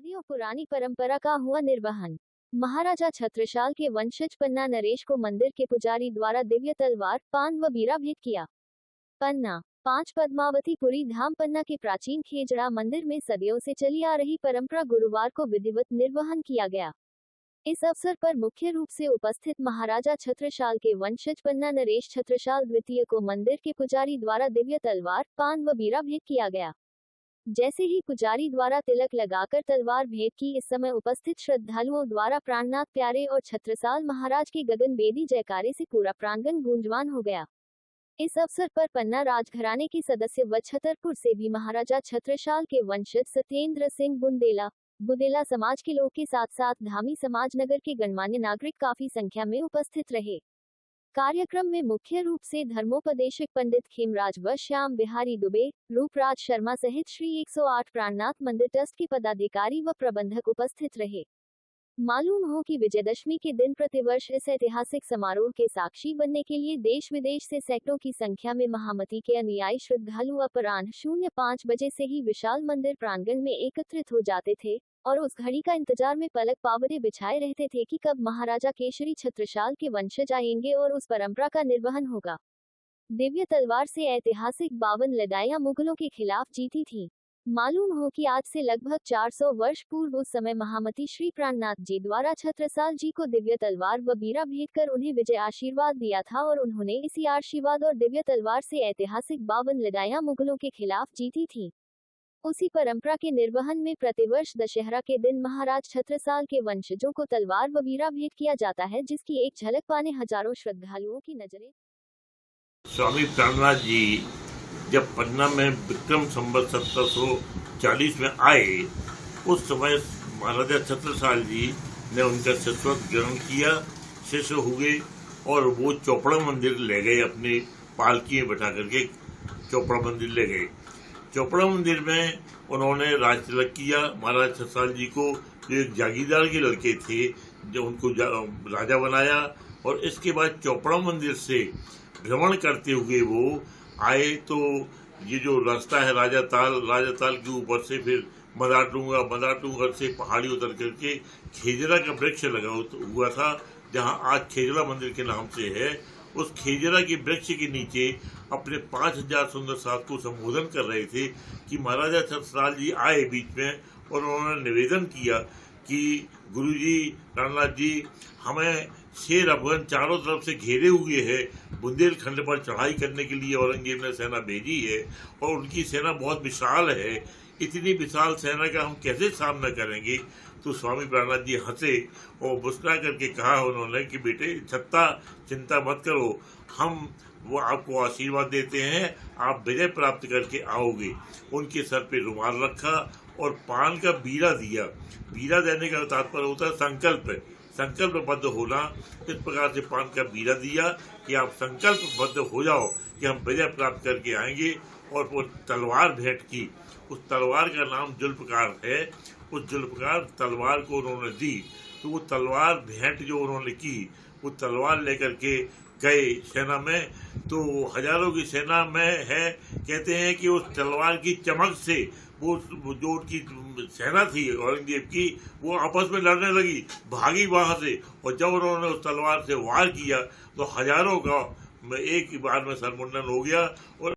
सदियों पुरानी परंपरा का हुआ निर्वहन। महाराजा छत्रसाल के वंशज पन्ना नरेश को मंदिर के पुजारी द्वारा दिव्य तलवार, पान व बीरा भेंट किया। पन्ना 5 पद्मावतीपुरी धाम पन्ना के प्राचीन खेजड़ा मंदिर में सदियों से चली आ रही परंपरा गुरुवार को विधिवत निर्वहन किया गया। इस अवसर पर मुख्य रूप से उपस्थित महाराजा छत्रसाल के वंशज पन्ना नरेश छत्रसाल द्वितीय को मंदिर के पुजारी द्वारा दिव्य तलवार, पान व बीरा भेंट किया गया। जैसे ही पुजारी द्वारा तिलक लगाकर तलवार भेंट की, इस समय उपस्थित श्रद्धालुओं द्वारा प्राणनाथ प्यारे और छत्रसाल महाराज के गगनभेदी जयकारे से पूरा प्रांगण गूंजवान हो गया। इस अवसर पर पन्ना राजघराने के सदस्य व छतरपुर से भी महाराजा छत्रसाल के वंशज सत्येंद्र सिंह बुंदेला समाज के लोग के साथ साथ धामी समाज नगर के गणमान्य नागरिक काफी संख्या में उपस्थित रहे। कार्यक्रम में मुख्य रूप से धर्मोपदेशक पंडित खेमराज व श्याम बिहारी दुबे, रूपराज शर्मा सहित श्री 108 प्राणनाथ मंदिर ट्रस्ट के पदाधिकारी व प्रबंधक उपस्थित रहे। मालूम हो कि विजयदशमी के दिन प्रतिवर्ष इस ऐतिहासिक समारोह के साक्षी बनने के लिए देश विदेश से सैकड़ों की संख्या में महामती के अनुयायी श्रद्धालु अपराह्न 05 बजे से ही विशाल मंदिर प्रांगण में एकत्रित हो जाते थे और उस घड़ी का इंतजार में पलक पावरे बिछाए रहते थे कि कब महाराजा केशरी छत्रसाल के वंशज आएंगे और उस परंपरा का निर्वहन होगा। दिव्य तलवार से ऐतिहासिक 52 लड़ाइयां मुगलों के खिलाफ जीती थी। मालूम हो कि आज से लगभग 400 वर्ष पूर्व उस समय महामती श्री प्राणनाथ जी द्वारा छत्रसाल जी को दिव्य तलवार व बीरा भेंट कर उन्हें विजय आशीर्वाद दिया था और उन्होंने इसी आशीर्वाद और दिव्य तलवार से ऐतिहासिक 52 लड़ाइयां मुगलों के खिलाफ जीती थी। उसी परंपरा के निर्वहन में प्रतिवर्ष दशहरा के दिन महाराज छत्रसाल के वंशजों को तलवार व बीरा भेंट किया जाता है, जिसकी एक झलक पाने हजारों श्रद्धालुओं की नजरें। स्वामी प्राणनाथ जी जब पन्ना में विक्रम संवत 1740 में आए, उस समय महाराजा छत्रसाल जी ने उनका शिष्यत्व ग्रहण किया, शिष्य हुए और वो चोपड़ा मंदिर ले गए, अपनी पालकी में बैठा करके चोपड़ा मंदिर ले गए। चोपड़ा मंदिर में उन्होंने राज तिलक किया। महाराज छत्रसाल जी को जो एक जागीरदार के लड़के थे, जो उनको राजा बनाया और इसके बाद चोपड़ा मंदिर से भ्रमण करते हुए वो आए। तो ये जो रास्ता है राजा ताल के ऊपर से फिर मदारडूंगर से पहाड़ी उतर करके खेजरा का वृक्ष लगा हुआ था, जहाँ आज खेजरा मंदिर के नाम से है। उस खेजरा के वृक्ष के नीचे अपने 5000 सुंदर साथ को संबोधन कर रहे थे कि महाराजा छत्रसाल जी आए बीच में और उन्होंने निवेदन किया कि गुरुजी प्राणनाथ जी, हमें शेर अफगान चारों तरफ से घेरे हुए है, बुंदेलखंड पर चढ़ाई करने के लिए औरंगजेब ने सेना भेजी है और उनकी सेना बहुत विशाल है। इतनी विशाल सेना का हम कैसे सामना करेंगे? तो स्वामी प्राणनाथ जी हंसे और मुस्कुरा करके कहा उन्होंने कि बेटे छत्ता चिंता मत करो, हम वो आपको आशीर्वाद देते हैं, आप विजय प्राप्त करके आओगे। उनके सर पे रुमाल रखा और पान का बीरा दिया। बीरा देने का तात्पर्य होता है संकल्पबद्ध होना। इस प्रकार से पान का बीरा दिया कि आप संकल्पबद्ध हो जाओ कि हम विजय प्राप्त करके आएंगे। और वो तलवार भेंट की। उस तलवार का नाम जुल्फकार है। उस जुल्फकार तलवार को उन्होंने दी। तो वो तलवार भेंट जो उन्होंने की, वो तलवार लेकर के गए सेना में। तो हजारों की सेना में है, कहते हैं कि उस तलवार की चमक से वो जो उनकी सेना थी औरंगजेब की, वो आपस में लड़ने लगी, भागी वहां से। और जब उन्होंने उस तलवार से वार किया तो हजारों का एक ही बार में सरमुंडन हो गया। और